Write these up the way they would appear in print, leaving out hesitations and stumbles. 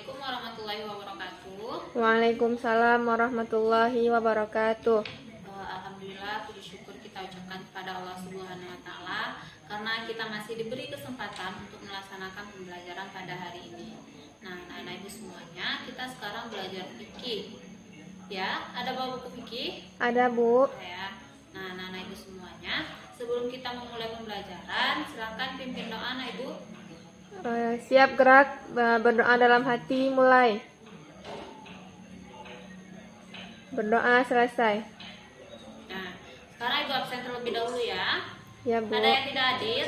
Assalamualaikum warahmatullahi wabarakatuh. Waalaikumsalam warahmatullahi wabarakatuh. Alhamdulillah, puji syukur kita ucapkan kepada Allah Subhanahu wa Ta'ala karena kita masih diberi kesempatan untuk melaksanakan pembelajaran pada hari ini. Nah, anak-anak ibu semuanya, kita sekarang belajar fikih. Ya, ada bawa buku fikih? Ada, Bu. Ya. Nah, anak-anak ibu semuanya, sebelum kita memulai pembelajaran, silakan pimpin doa, anak ibu. Siap gerak, berdoa dalam hati, mulai. Berdoa selesai. Nah, sekarang ibu absen terlebih dahulu ya. Ya, Bu. Ada yang tidak hadir?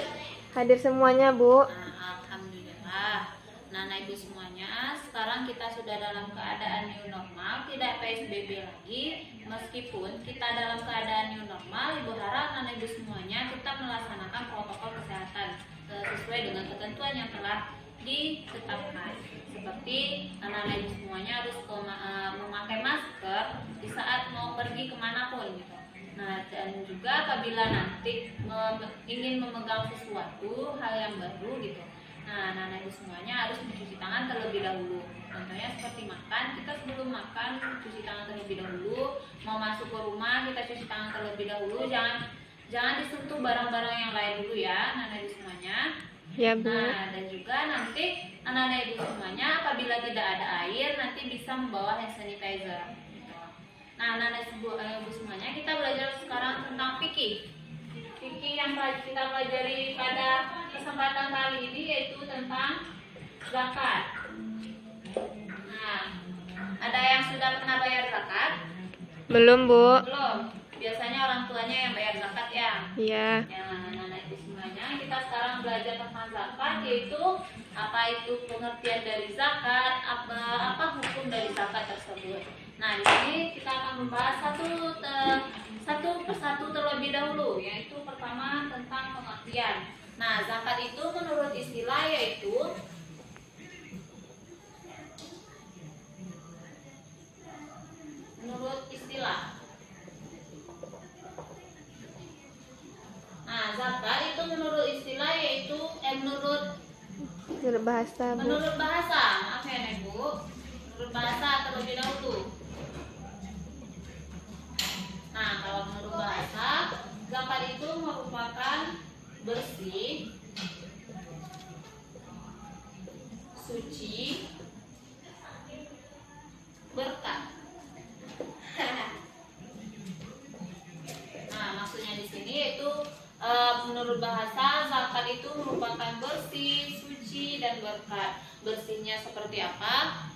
Hadir semuanya, Bu. Nah, alhamdulillah. Nah, ibu semuanya, sekarang kita sudah dalam keadaan new normal, tidak PSBB lagi. Meskipun kita dalam keadaan new normal, ibu harap ibu semuanya kita melaksanakan protokol kesehatan sesuai dengan ketentuan yang telah ditetapkan. Seperti anak-anak ibu semuanya harus memakai masker di saat mau pergi kemanapun gitu. Nah, dan juga apabila nanti ingin memegang sesuatu hal yang baru gitu. Nah, anak-anak ibu semuanya harus mencuci tangan terlebih dahulu. Contohnya seperti makan, kita sebelum makan cuci tangan terlebih dahulu. Mau masuk ke rumah kita cuci tangan terlebih dahulu. Jangan disentuh barang-barang yang lain dulu ya, anak-anak ibu semuanya. Ya, Bu. Nah, dan juga nanti anak-anak ibu semuanya apabila tidak ada air nanti bisa membawa hand sanitizer. Nah, anak-anak ibu semuanya, kita belajar sekarang tentang fikih. Fikih yang kita pelajari pada kesempatan kali ini yaitu tentang zakat. Nah, ada yang sudah pernah bayar zakat? Belum, Bu. Belum. Biasanya orang tuanya yang bayar zakat ya. Iya. Ya, anak-anak ibu semuanya, kita sekarang belajar tentang zakat, yaitu apa itu pengertian dari zakat, apa hukum dari zakat tersebut. Nah, di sini kita akan membahas satu persatu terlebih dahulu, yaitu pertama tentang pengertian. Nah, zakat itu menurut istilah yaitu Nah, zakat itu menurut istilah yaitu Menurut bahasa, Bu. menurut bahasa, maaf ya Ibu. Menurut bahasa terlebih dahulu. Nah, kalau menurut bahasa, zakat itu merupakan bersih, suci, berkah. Nah, maksudnya di sini yaitu menurut bahasa zakat itu merupakan bersih, suci dan berkat. Bersihnya seperti apa?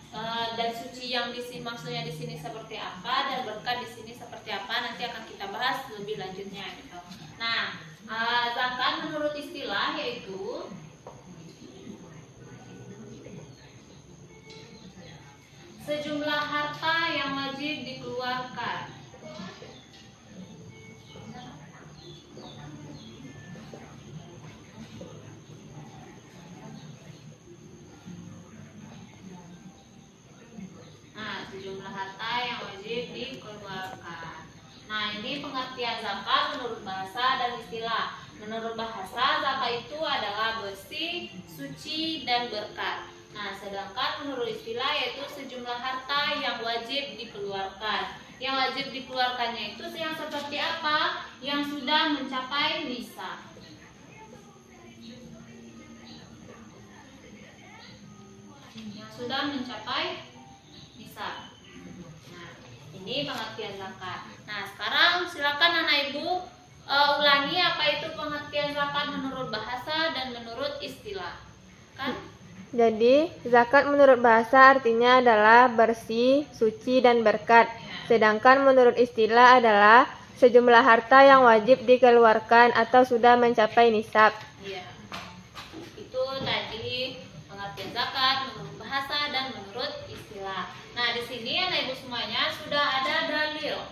Dan suci yang di sini maksudnya di sini seperti apa, dan berkat di sini seperti apa, nanti akan kita bahas lebih lanjutnya gitu. Nah, zakat menurut istilah yaitu sejumlah harta yang wajib dikeluarkan. Sejumlah harta yang wajib dikeluarkan. Nah, ini pengertian zakat menurut bahasa dan istilah. Menurut bahasa, zakat itu adalah bersih, suci, dan berkat. Nah, sedangkan menurut istilah yaitu sejumlah harta yang wajib dikeluarkan. Yang wajib dikeluarkannya itu yang seperti apa? Yang sudah mencapai nisab. Yang sudah mencapai nisab. Nah, ini pengertian zakat. Nah, sekarang silakan anak ibu ulangi apa itu pengertian zakat menurut bahasa dan menurut istilah. Kan? Jadi, zakat menurut bahasa artinya adalah bersih, suci, dan berkat. Sedangkan menurut istilah adalah sejumlah harta yang wajib dikeluarkan atau sudah mencapai nisab. Iya. Itu tadi pengertian zakat menurut bahasa dan menurut istilah. Nah, di sini anak ibu semuanya sudah ada dalil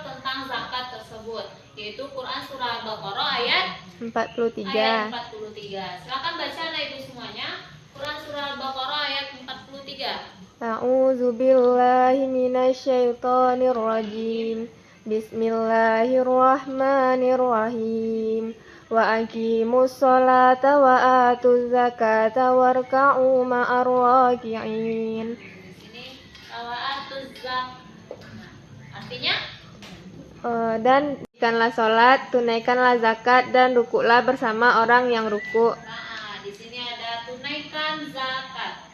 tentang zakat tersebut, yaitu Quran surah Al-Baqarah ayat 43. 43. Silakan baca anak ibu semuanya. Quran surah Al-Baqarah ayat 43. A'udzu billahi minasyaitonir rajim. Bismillahirrahmanirrahim. Wa aqimus sholata wa atuz zakata warka'u ma'ar raki'in. Ini atuz zakat. Artinya Dan dirikanlah sholat, tunaikanlah zakat, dan rukuklah bersama orang yang ruku. nah, di sini ada tunaikan zakat.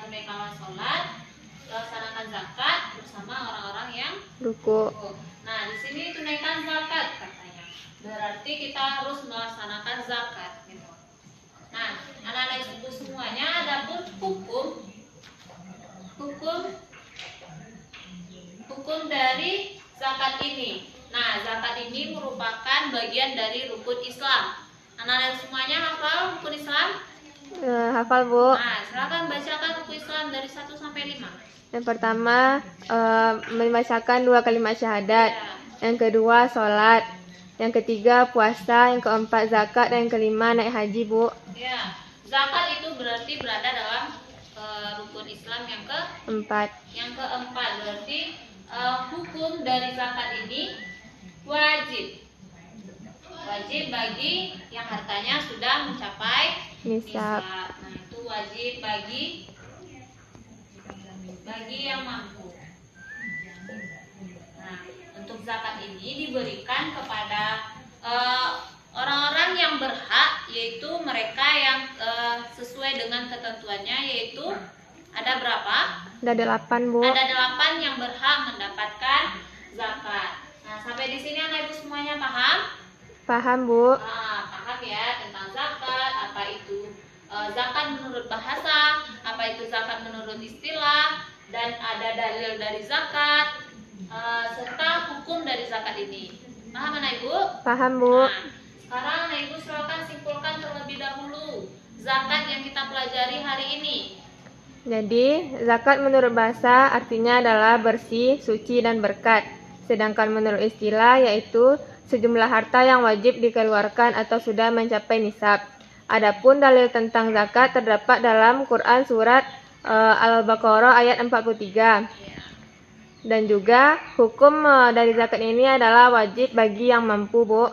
Tunaikanlah sholat, laksanakan zakat bersama orang-orang yang Ruku. Nah, di sini tunaikan zakat katanya. Berarti kita harus melaksanakan zakat gitu. Nah, anak-anak ibu semuanya, adapun hukum dari zakat ini. Nah, zakat ini merupakan bagian dari rukun Islam. Anak-anak semuanya hafal rukun Islam? Hafal, Bu. Nah, silakan bacakan rukun Islam dari 1 sampai 5. Yang pertama, membacakan 2 kalimat syahadat. Yang kedua, sholat. Yang ketiga, puasa. Yang keempat, zakat. Dan yang kelima, naik haji, Bu. Ya, zakat itu berarti berada dalam rukun Islam yang keempat. Berarti hukum dari zakat ini wajib bagi yang hartanya sudah mencapai Nisab. Nah, itu wajib bagi yang mampu. Nah, untuk zakat ini diberikan kepada orang-orang yang berhak, yaitu mereka yang sesuai dengan ketentuannya, yaitu ada berapa? Ada 8, Bu. Ada 8 yang berhak mendapatkan zakat. Nah, sampai di sini anak ibu semuanya paham? Paham, Bu. Paham ya tentang zakat, apa itu zakat menurut bahasa, apa itu zakat menurut istilah, dan ada dalil dari zakat, serta hukum dari zakat ini. Paham anak ibu? Paham, Bu. Nah, sekarang anak ibu silakan simpulkan terlebih dahulu zakat yang kita pelajari hari ini. Jadi, zakat menurut bahasa artinya adalah bersih, suci, dan berkat. Sedangkan menurut istilah yaitu sejumlah harta yang wajib dikeluarkan atau sudah mencapai nisab. Adapun dalil tentang zakat terdapat dalam Quran surat Al-Baqarah ayat 43. Dan juga hukum dari zakat ini adalah wajib bagi yang mampu, Bu.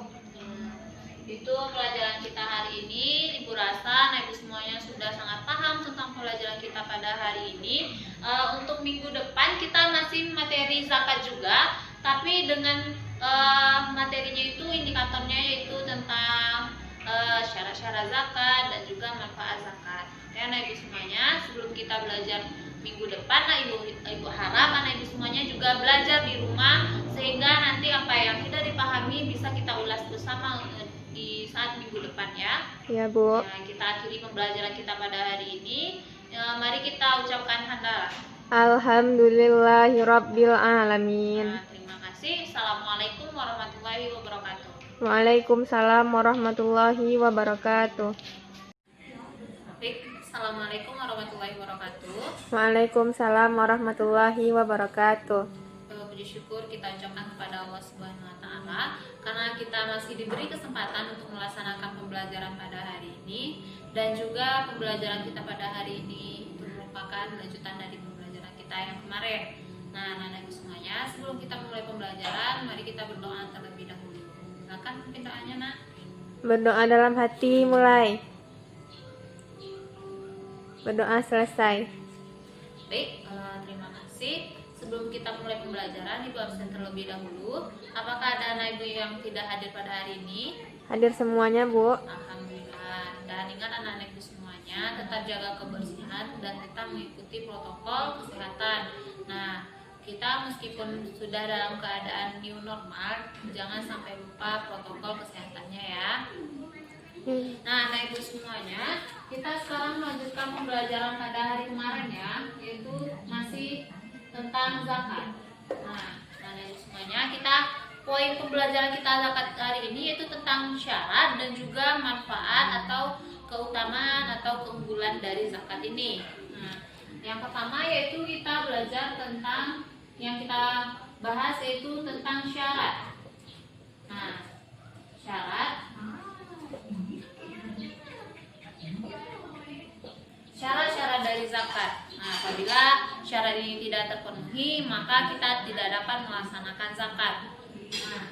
Itu pelajaran kita hari ini. Ibu rasa anak ibu semuanya sudah sangat paham tentang pelajaran kita pada hari ini. Untuk minggu depan kita masih materi zakat juga, tapi dengan materinya itu indikatornya yaitu tentang syarat-syarat zakat dan juga manfaat zakat. Ya, anak ibu semuanya, sebelum kita belajar minggu depan, ibu harap anak ibu semuanya juga belajar di rumah, sehingga nanti apa yang tidak dipahami bisa kita ulas bersama di saat minggu depan ya. Ya, Bu. Ya, kita akhiri pembelajaran kita pada hari ini. Mari kita ucapkan hamdalah. Alhamdulillahirabbil alamin. Terima kasih. Assalamualaikum warahmatullahi wabarakatuh. Waalaikumsalam warahmatullahi wabarakatuh. Baik, assalamualaikum warahmatullahi wabarakatuh. Waalaikumsalam warahmatullahi wabarakatuh. Puji syukur kita ucapkan kepada Allah Subhanahu wa taala karena kita masih diberi kesempatan untuk melaksanakan pembelajaran pada hari ini, dan juga pembelajaran kita pada hari ini merupakan lanjutan dari pembelajaran kita yang kemarin. Nah, anak-anak ibu semuanya, sebelum kita mulai pembelajaran, mari kita berdoa terlebih dahulu. Silakan mungkin doanya, Nak. Berdoa dalam hati mulai. Berdoa selesai. Baik, terima kasih. Sebelum kita mulai pembelajaran, ibu absen terlebih dahulu. Apakah ada anak ibu yang tidak hadir pada hari ini? Hadir semuanya, Bu. Alhamdulillah. Dan ingat anak-anak ibu semuanya, tetap jaga kebersihan dan tetap mengikuti protokol kesehatan. Nah, kita meskipun sudah dalam keadaan new normal, jangan sampai lupa protokol kesehatannya ya. Nah, anak ibu semuanya, kita sekarang melanjutkan pembelajaran pada hari kemarin ya, yaitu masih tentang zakat. Nah, anak ibu semuanya, poin pembelajaran kita zakat hari ini yaitu tentang syarat dan juga manfaat atau keutamaan atau keunggulan dari zakat ini. Nah, yang pertama yaitu kita belajar tentang yang kita bahas yaitu tentang syarat. Nah, syarat-syarat dari zakat. Nah, apabila syarat ini tidak terpenuhi, maka kita tidak dapat melaksanakan zakat. Nah,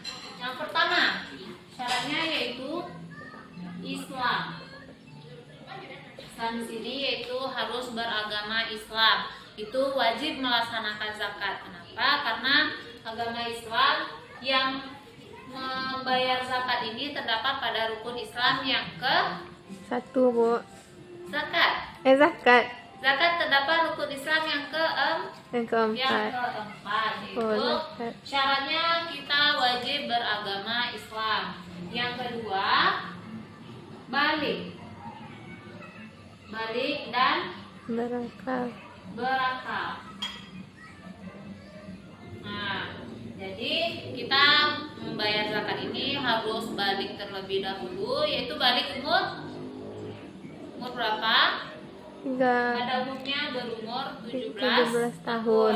Yang pertama, syaratnya yaitu Islam. Islam di sini yaitu harus beragama Islam. Itu wajib melaksanakan zakat. Kenapa? Karena agama Islam yang membayar zakat ini terdapat pada rukun Islam yang ke 1, Bu. zakat. Zakat. Zakat terdapat rukun Islam yang Yang keempat. yaitu zakat. syaratnya kita wajib beragama Islam. Yang kedua, balik dan berakal. Nah, jadi kita membayar zakat ini harus balik terlebih dahulu, yaitu balik umur berapa? Pada umumnya berumur 17 tahun.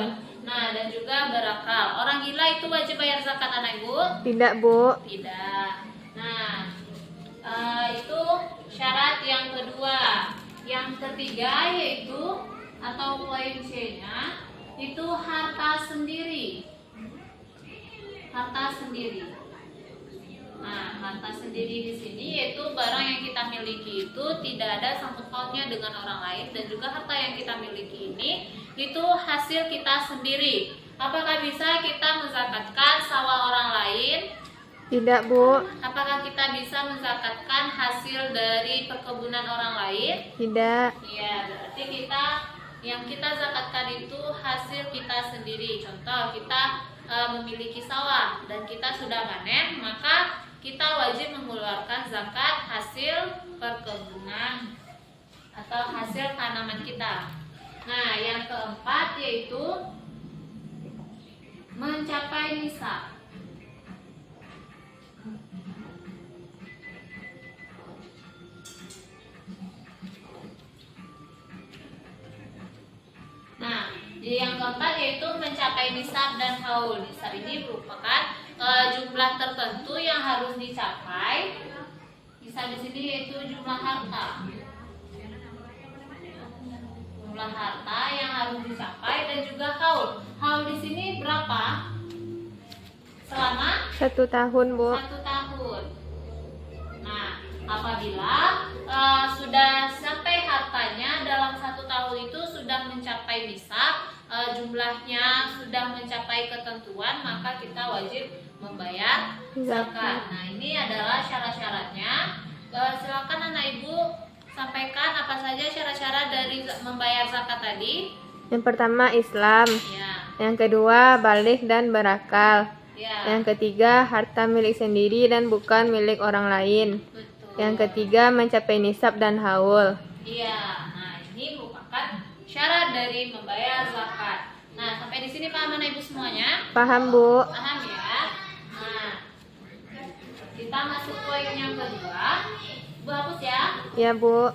Nah, dan juga berakal. Orang gila itu wajib bayar zakat, anak ibu? Tidak, Bu. Tidak. Nah, itu syarat yang kedua. Yang ketiga yaitu atau poin C-nya itu harta sendiri. Harta sendiri. Nah, harta sendiri di sini yaitu barang yang kita miliki itu tidak ada sangkut pautnya dengan orang lain, dan juga harta yang kita miliki ini itu hasil kita sendiri. Apakah bisa kita menzakatkan sawah orang lain? Tidak, Bu. Apakah kita bisa menzakatkan hasil dari perkebunan orang lain? Tidak. Iya, berarti yang kita zakatkan itu hasil kita sendiri. Contoh, kita memiliki sawah dan kita sudah panen, maka kita wajib mengeluarkan zakat hasil perkebunan atau hasil tanaman kita. Nah, yang keempat yaitu mencapai nisab. Nah, yang keempat yaitu mencapai nisab dan haul. Nisab ini merupakan jumlah tertentu yang harus dicapai. Nisab di sini yaitu jumlah harta. Jumlah harta yang harus dicapai dan juga haul. Haul di sini berapa? Selama 1 tahun, Bu. 1 tahun. Nah, apabila sudah sampai hartanya dalam 1 tahun itu sudah mencapai nisab, jumlahnya sudah mencapai ketentuan, maka kita wajib membayar zakat. Nah, ini adalah syarat-syaratnya. Silakan anak ibu sampaikan apa saja syarat-syarat dari membayar zakat tadi. Yang pertama Islam. Ya. Yang kedua balik dan berakal. Ya. Yang ketiga harta milik sendiri dan bukan milik orang lain. Betul. Yang ketiga mencapai nisab dan haul. Iya. Nah, ini merupakan syarat dari membayar zakat. Nah, sampai di sini paham anak ibu semuanya? Paham, Bu? Paham ya? Nah, kita masuk poin yang kedua. Bu hapus ya. Ya, Bu.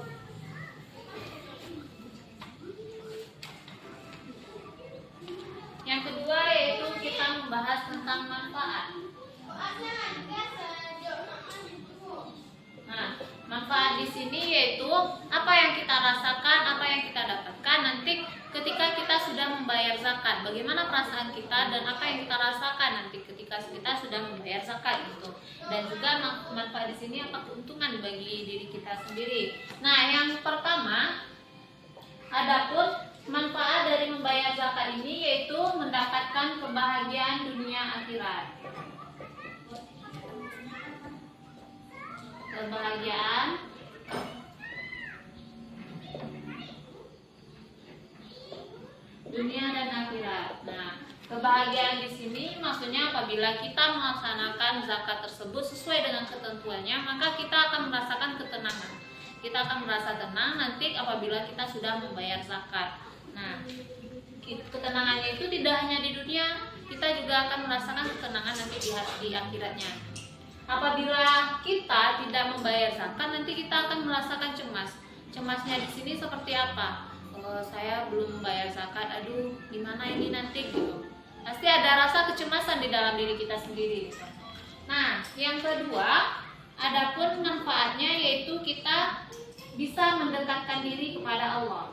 Yang kedua yaitu kita membahas tentang manfaat. Nah, manfaat di sini yaitu apa yang kita rasakan, apa yang kita dapatkan nanti ketika kita sudah membayar zakat. Bagaimana perasaan kita dan apa yang kita rasakan nanti ketika kita sudah membayar zakat gitu. Dan juga manfaat di sini apa keuntungan bagi diri kita sendiri. Nah, yang pertama, adapun manfaat dari membayar zakat ini yaitu mendapatkan kebahagiaan dunia akhirat. Kebahagiaan dunia dan akhirat. Nah, kebahagiaan di sini maksudnya apabila kita melaksanakan zakat tersebut sesuai dengan ketentuannya, maka kita akan merasakan ketenangan. Kita akan merasa tenang nanti apabila kita sudah membayar zakat. Nah, ketenangannya itu tidak hanya di dunia, kita juga akan merasakan ketenangan nanti di akhiratnya. Apabila kita tidak membayar zakat, nanti kita akan merasakan cemas. Cemasnya di sini seperti apa? Saya belum membayar zakat, aduh gimana ini nanti gitu. Pasti ada rasa kecemasan di dalam diri kita sendiri. Nah, yang kedua, adapun manfaatnya yaitu kita bisa mendekatkan diri kepada Allah.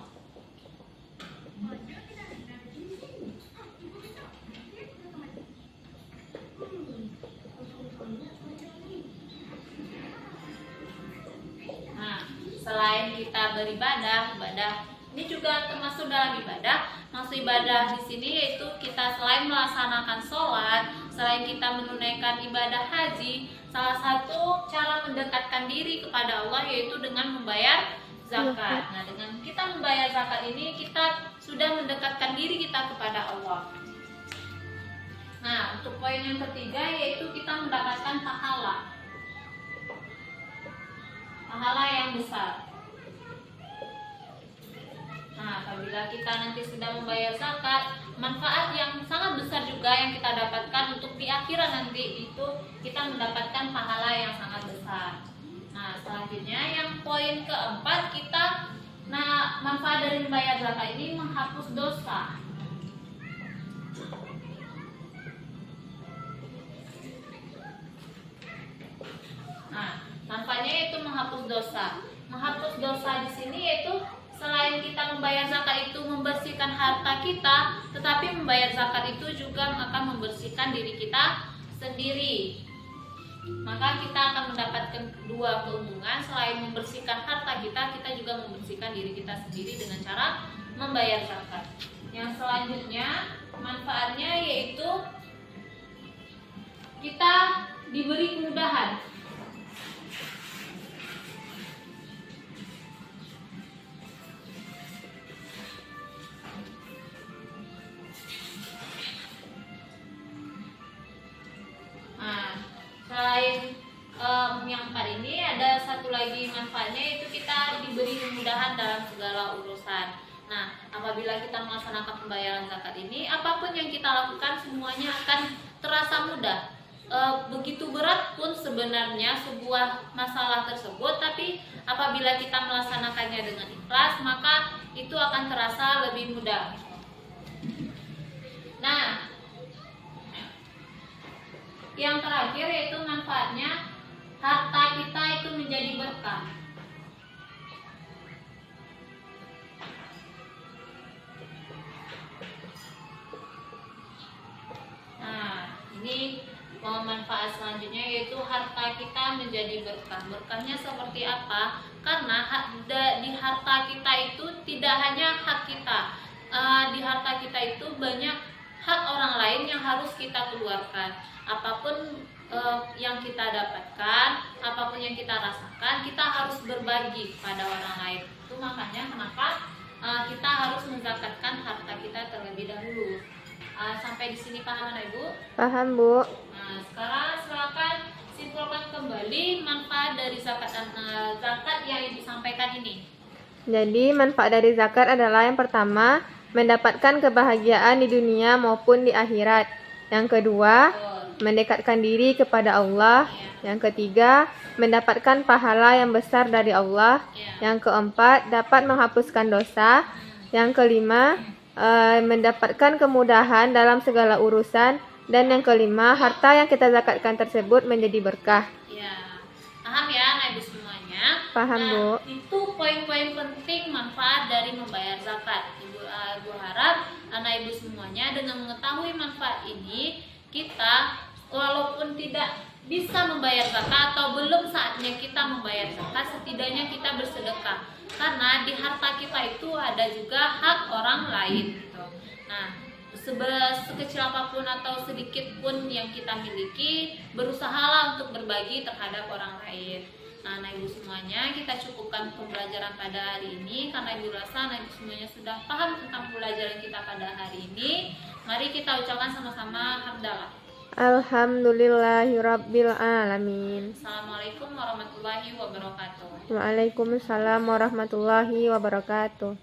selain kita beribadah, ibadah ini juga termasuk dalam ibadah. Maksud ibadah di sini yaitu kita selain melaksanakan sholat, selain kita menunaikan ibadah haji, salah satu cara mendekatkan diri kepada Allah yaitu dengan membayar zakat. Nah, dengan kita membayar zakat ini kita sudah mendekatkan diri kita kepada Allah. Nah, untuk poin yang ketiga yaitu kita mendapatkan pahala yang besar. Nah, apabila kita nanti sudah membayar zakat, manfaat yang sangat besar juga yang kita dapatkan untuk di akhirat nanti itu kita mendapatkan pahala yang sangat besar. Nah, selanjutnya yang poin keempat manfaat dari membayar zakat ini menghapus dosa. Nah, manfaatnya itu menghapus dosa. Menghapus dosa di sini yaitu selain kita membayar zakat itu membersihkan harta kita, tetapi membayar zakat itu juga akan membersihkan diri kita sendiri. Maka kita akan mendapatkan dua keuntungan. Selain membersihkan harta kita juga membersihkan diri kita sendiri dengan cara membayar zakat. Yang selanjutnya manfaatnya yaitu kita diberi kemudahan. Selain yang empat ini ada satu lagi manfaatnya yaitu kita diberi kemudahan dalam segala urusan. Nah, apabila kita melaksanakan pembayaran zakat ini, apapun yang kita lakukan semuanya akan terasa mudah. Begitu berat pun sebenarnya sebuah masalah tersebut, tapi apabila kita melaksanakannya dengan ikhlas, maka itu akan terasa lebih mudah. Nah, yang terakhir yaitu manfaatnya harta kita itu menjadi berkah. Nah, ini manfaat selanjutnya yaitu harta kita menjadi berkah. Berkahnya seperti apa? Karena di harta kita itu tidak hanya hak kita. Di harta kita itu banyak hak orang lain yang harus kita keluarkan. Apapun yang kita dapatkan, apapun yang kita rasakan, kita harus berbagi pada orang lain. Itu makanya kenapa kita harus menzakatkan harta kita terlebih dahulu. Sampai di sini paham Anak Ibu? Paham, Bu. Nah, sekarang silakan simpulkan kembali manfaat dari zakat yang disampaikan ini. Jadi, manfaat dari zakat adalah yang pertama, mendapatkan kebahagiaan di dunia maupun di akhirat. Yang kedua, mendekatkan diri kepada Allah. Yang ketiga, mendapatkan pahala yang besar dari Allah. Yang keempat, dapat menghapuskan dosa. Yang kelima, mendapatkan kemudahan dalam segala urusan. Dan yang kelima, harta yang kita zakatkan tersebut menjadi berkah. Ya, paham ya Anak Ibu semuanya? Paham, Bu. Itu poin-poin penting manfaat dari membayar zakat. Ibu harap Anak Ibu semuanya dengan mengetahui manfaat ini, kita walaupun tidak bisa membayar zakat atau belum saatnya kita membayar zakat, setidaknya kita bersedekah. Karena di harta kita itu ada juga hak orang lain gitu. Nah, sekecil apapun atau sedikit pun yang kita miliki, berusahalah untuk berbagi terhadap orang lain. Nah, Anak Ibu semuanya, kita cukupkan pembelajaran pada hari ini karena Ibu rasa Anak Ibu semuanya sudah paham tentang pembelajaran kita pada hari ini. Mari kita ucapkan sama-sama hamdalah. Alhamdulillahirabbil alamin. Assalamualaikum warahmatullahi wabarakatuh. Waalaikumsalam warahmatullahi wabarakatuh.